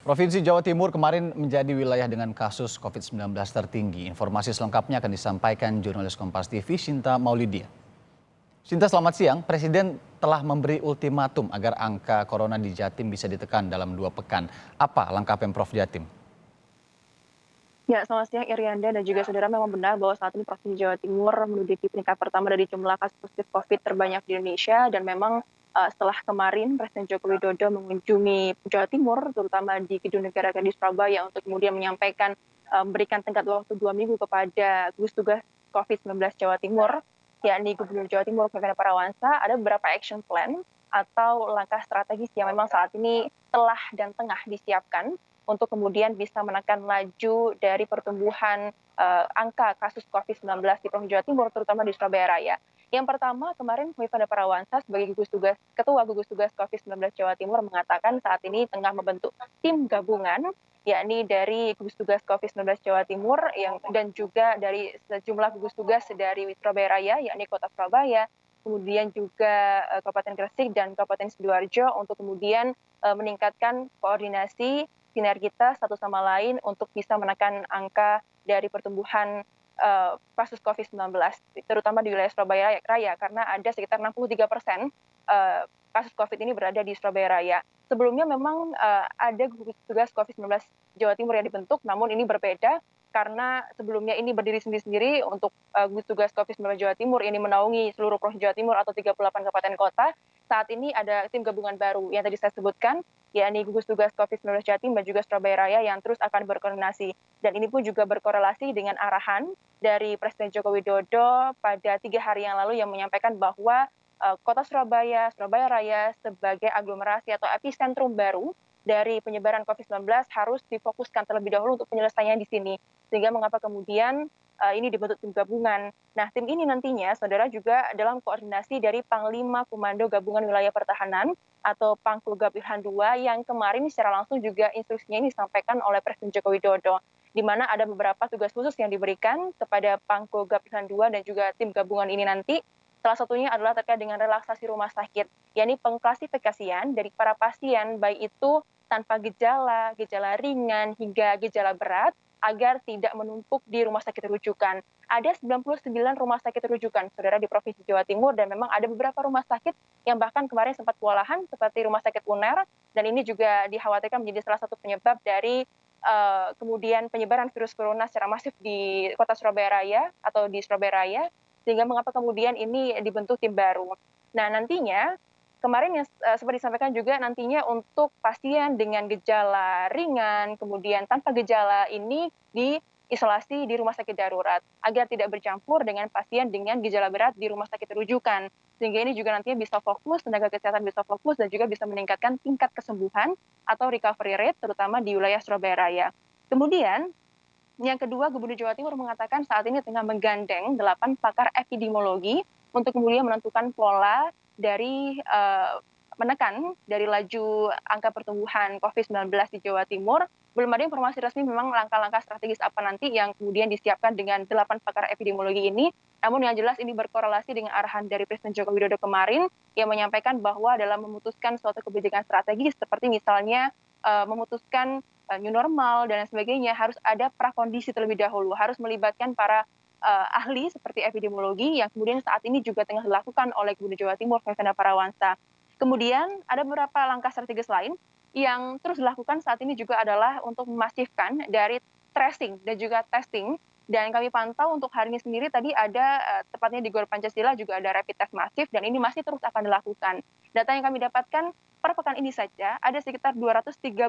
Provinsi Jawa Timur kemarin menjadi wilayah dengan kasus COVID-19 tertinggi. Informasi selengkapnya akan disampaikan jurnalis Kompas TV Sinta Maulidia. Sinta, selamat siang. Presiden telah memberi ultimatum agar angka corona di Jatim bisa ditekan dalam 2 pekan. Apa langkah Pemprov Jatim? Ya, selamat siang Irianda dan juga saudara, memang benar bahwa saat ini Provinsi Jawa Timur menduduki peringkat pertama dari jumlah kasus positif COVID terbanyak di Indonesia dan memang setelah kemarin Presiden Joko Widodo mengunjungi Jawa Timur, terutama di Gedung Negara di Surabaya untuk kemudian menyampaikan memberikan tenggat waktu 2 minggu kepada gugus tugas COVID-19 Jawa Timur, yakni Gubernur Jawa Timur Ferdinand Parawansa, ada beberapa action plan atau langkah strategis yang memang saat ini telah dan tengah disiapkan untuk kemudian bisa menekan laju dari pertumbuhan angka kasus COVID-19 di Provinsi Jawa Timur, terutama di Surabaya Raya. Yang pertama, kemarin Ferdinand Parawansa sebagai Ketua Gugus Tugas COVID-19 Jawa Timur mengatakan saat ini tengah membentuk tim gabungan, yakni dari gugus tugas COVID-19 Jawa Timur dan juga dari sejumlah gugus tugas dari Surabaya Raya, yakni Kota Surabaya, kemudian juga Kabupaten Gresik dan Kabupaten Sidoarjo untuk kemudian meningkatkan koordinasi sinergitas satu sama lain untuk bisa menekan angka dari pertumbuhan kasus COVID-19, terutama di wilayah Surabaya Raya, karena ada sekitar 63% kasus COVID ini berada di Surabaya Raya. Sebelumnya memang ada gugus tugas COVID-19 Jawa Timur yang dibentuk, namun ini berbeda karena sebelumnya ini berdiri sendiri-sendiri untuk gugus tugas COVID-19 Jawa Timur ini menaungi seluruh Provinsi Jawa Timur atau 38 kabupaten kota. Saat ini ada tim gabungan baru yang tadi saya sebutkan, yakni gugus tugas COVID-19 Jatim dan juga Surabaya Raya yang terus akan berkoordinasi. Dan ini pun juga berkorelasi dengan arahan dari Presiden Joko Widodo pada 3 hari yang lalu yang menyampaikan bahwa kota Surabaya, Surabaya Raya sebagai aglomerasi atau epicentrum baru dari penyebaran COVID-19 harus difokuskan terlebih dahulu untuk penyelesaian di sini. Sehingga mengapa kemudian ini dibentuk tim gabungan. Nah, tim ini nantinya, saudara, juga dalam koordinasi dari Panglima Komando Gabungan Wilayah Pertahanan atau Pangkogab Ilhan II yang kemarin secara langsung juga instruksinya ini disampaikan oleh Presiden Joko Widodo, di mana ada beberapa tugas khusus yang diberikan kepada Pangkogab Ilhan II dan juga tim gabungan ini nanti. Salah satunya adalah terkait dengan relaksasi rumah sakit, yakni pengklasifikasian dari para pasien, baik itu tanpa gejala, gejala ringan, hingga gejala berat, agar tidak menumpuk di rumah sakit rujukan. Ada 99 rumah sakit rujukan, saudara, di Provinsi Jawa Timur, dan memang ada beberapa rumah sakit yang bahkan kemarin sempat kewalahan, seperti Rumah Sakit UNER, dan ini juga dikhawatirkan menjadi salah satu penyebab dari kemudian penyebaran virus corona secara masif di kota Surabaya Raya atau di Surabaya Raya, sehingga mengapa kemudian ini dibentuk tim baru. Nah, nantinya kemarin yang sempat disampaikan juga nantinya untuk pasien dengan gejala ringan, kemudian tanpa gejala ini diisolasi di rumah sakit darurat, agar tidak bercampur dengan pasien dengan gejala berat di rumah sakit rujukan. Sehingga ini juga nantinya bisa fokus, tenaga kesehatan bisa fokus dan juga bisa meningkatkan tingkat kesembuhan atau recovery rate, terutama di wilayah Surabaya Raya. Kemudian yang kedua, Gubernur Jawa Timur mengatakan saat ini tengah menggandeng 8 pakar epidemiologi untuk kemudian menentukan pola dari menekan dari laju angka pertumbuhan COVID-19 di Jawa Timur. Belum ada informasi resmi memang langkah-langkah strategis apa nanti yang kemudian disiapkan dengan 8 pakar epidemiologi ini. Namun yang jelas ini berkorelasi dengan arahan dari Presiden Joko Widodo kemarin yang menyampaikan bahwa dalam memutuskan suatu kebijakan strategis seperti misalnya memutuskan new normal dan lain sebagainya, harus ada prakondisi terlebih dahulu, harus melibatkan para ahli seperti epidemiologi yang kemudian saat ini juga tengah dilakukan oleh Gubernur Jawa Timur Ferdinand Parawansa. Kemudian ada beberapa langkah strategis lain yang terus dilakukan saat ini juga adalah untuk memasifkan dari tracing dan juga testing. Dan kami pantau untuk hari ini sendiri tadi ada tepatnya di Gor Pancasila juga ada rapid test masif dan ini masih terus akan dilakukan. Data yang kami dapatkan per pekan ini saja ada sekitar 213.000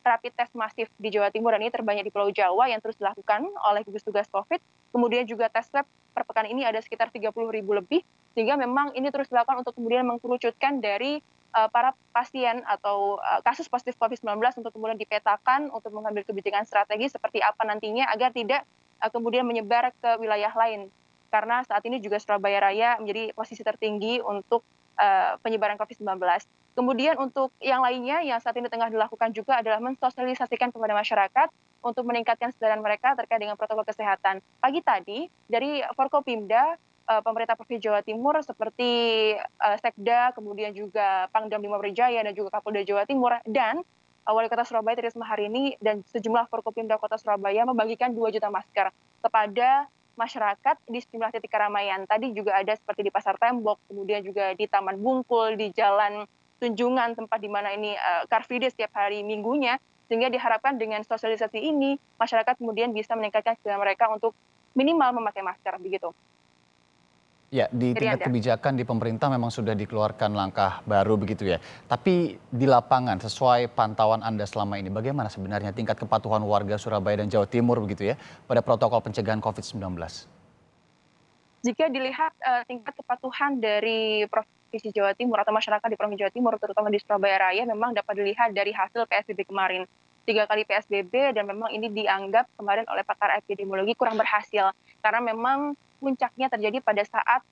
rapid test masif di Jawa Timur dan ini terbanyak di Pulau Jawa yang terus dilakukan oleh gugus tugas COVID. Kemudian juga tes swab per pekan ini ada sekitar 30.000 lebih, sehingga memang ini terus dilakukan untuk kemudian mengkerucutkan dari para pasien atau kasus positif COVID-19 untuk kemudian dipetakan untuk mengambil kebijakan strategi seperti apa nantinya agar tidak kemudian menyebar ke wilayah lain. Karena saat ini juga Surabaya Raya menjadi posisi tertinggi untuk penyebaran COVID-19. Kemudian untuk yang lainnya yang saat ini tengah dilakukan juga adalah mensosialisasikan kepada masyarakat untuk meningkatkan kesadaran mereka terkait dengan protokol kesehatan. Pagi tadi dari Forkopimda pemerintah Provinsi Jawa Timur seperti Sekda, kemudian juga Pangdam Lima Brawijaya dan juga Kapolda Jawa Timur dan Wali Kota Surabaya Tri Risma hari ini dan sejumlah Forkopimda Kota Surabaya membagikan 2 juta masker kepada masyarakat di sejumlah titik keramaian. Tadi juga ada seperti di Pasar Tembok, kemudian juga di Taman Bungkul, di Jalan Tunjungan, tempat di mana ini Car Free Day setiap hari Minggunya, sehingga diharapkan dengan sosialisasi ini, masyarakat kemudian bisa meningkatkan kesadaran mereka untuk minimal memakai masker, begitu. Ya, di tingkat Irianda. kebijakan di pemerintah memang sudah dikeluarkan langkah baru begitu ya. Tapi di lapangan sesuai pantauan Anda selama ini, bagaimana sebenarnya tingkat kepatuhan warga Surabaya dan Jawa Timur begitu ya pada protokol pencegahan COVID-19? Jika dilihat tingkat kepatuhan dari Provinsi Jawa Timur atau masyarakat di Provinsi Jawa Timur, terutama di Surabaya Raya, memang dapat dilihat dari hasil PSBB kemarin. 3 kali PSBB dan memang ini dianggap kemarin oleh pakar epidemiologi kurang berhasil. Karena memang puncaknya terjadi pada saat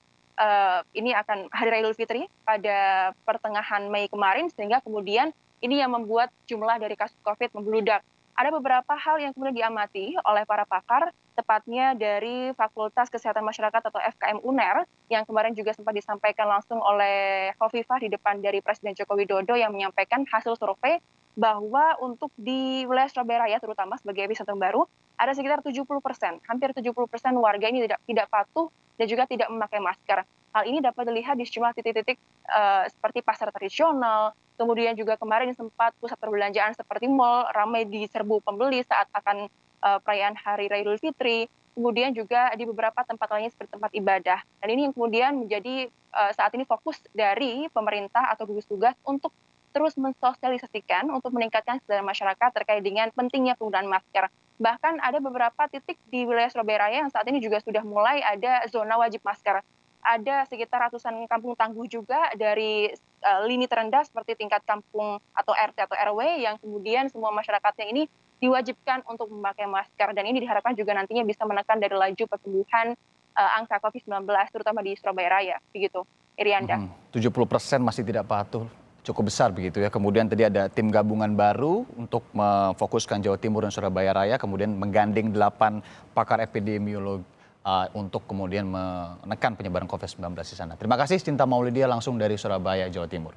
ini akan Hari Raya Idul Fitri pada pertengahan Mei kemarin, sehingga kemudian ini yang membuat jumlah dari kasus COVID membludak. Ada beberapa hal yang kemudian diamati oleh para pakar, tepatnya dari Fakultas Kesehatan Masyarakat atau FKM UNER, yang kemarin juga sempat disampaikan langsung oleh Hovifah di depan dari Presiden Joko Widodo yang menyampaikan hasil survei bahwa untuk di wilayah Surabaya Raya terutama sebagai epicentrum baru, ada sekitar 70%, hampir 70% warga ini tidak patuh dan juga tidak memakai masker. Hal ini dapat dilihat di sejumlah titik-titik seperti pasar tradisional, kemudian juga kemarin sempat pusat perbelanjaan seperti mal ramai diserbu pembeli saat akan perayaan Hari Raya Idul Fitri, kemudian juga di beberapa tempat lainnya seperti tempat ibadah. Dan ini yang kemudian menjadi saat ini fokus dari pemerintah atau gugus tugas untuk terus mensosialisasikan untuk meningkatkan kesadaran masyarakat terkait dengan pentingnya penggunaan masker. Bahkan ada beberapa titik di wilayah Surabaya Raya yang saat ini juga sudah mulai ada zona wajib masker. Ada sekitar ratusan kampung tangguh juga dari lini terendah seperti tingkat kampung atau RT atau RW yang kemudian semua masyarakatnya ini diwajibkan untuk memakai masker dan ini diharapkan juga nantinya bisa menekan dari laju pertumbuhan angka COVID-19 terutama di Surabaya Raya, begitu. Irianda. 70% masih tidak patuh, cukup besar begitu ya. Kemudian tadi ada tim gabungan baru untuk memfokuskan Jawa Timur dan Surabaya Raya, kemudian menggandeng 8 pakar epidemiologi untuk kemudian menekan penyebaran COVID-19 di sana. Terima kasih Cinta Maulidia langsung dari Surabaya, Jawa Timur.